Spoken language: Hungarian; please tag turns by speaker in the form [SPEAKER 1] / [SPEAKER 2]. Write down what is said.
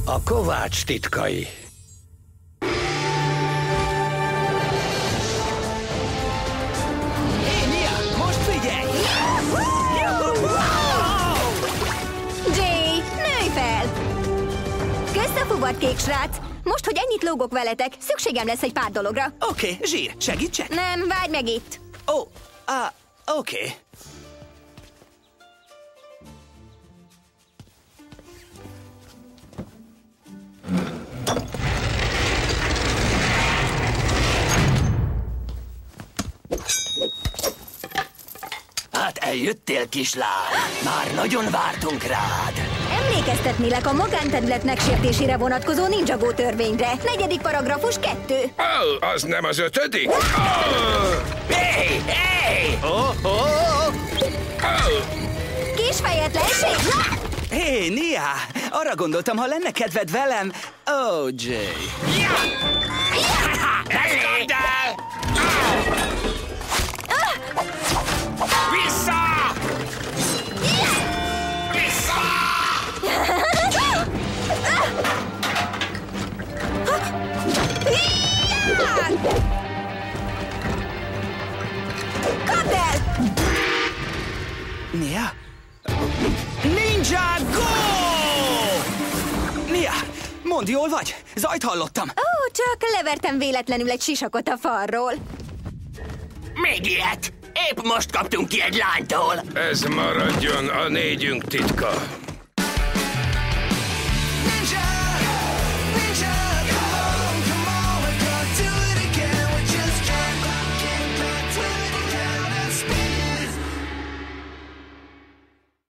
[SPEAKER 1] A kovács titkai.
[SPEAKER 2] Hé, Mia, most figyelj!
[SPEAKER 3] Jay, nőj fel! Kösz a fuvat, kék srác! Most, hogy ennyit lógok veletek, szükségem lesz egy pár dologra.
[SPEAKER 2] Oké, zsír, segítsek?
[SPEAKER 3] Nem, várj meg itt!
[SPEAKER 2] Oké.
[SPEAKER 4] Hát eljöttél, kislány. Már nagyon vártunk rád.
[SPEAKER 3] Emlékeztetnélek a magánterület megsértésére vonatkozó Ninjago törvényre. 4. paragrafus 2.
[SPEAKER 5] Az nem az 5.
[SPEAKER 4] Hé, hé!
[SPEAKER 3] Kis fejetlenség!
[SPEAKER 2] Hé, Nia, arra gondoltam, ha lenne kedved velem... Oh, Jay.
[SPEAKER 5] Elég el! Vissza! Vissza!
[SPEAKER 3] Kapd el!
[SPEAKER 2] Nia? Ninjago! Nia, mondd, jól vagy? Zajt hallottam.
[SPEAKER 3] Ó, csak levertem véletlenül egy sisakot a falról.
[SPEAKER 4] Még ilyet? Épp most kaptunk ki egy lánytól.
[SPEAKER 5] Ez maradjon a négyünk titka.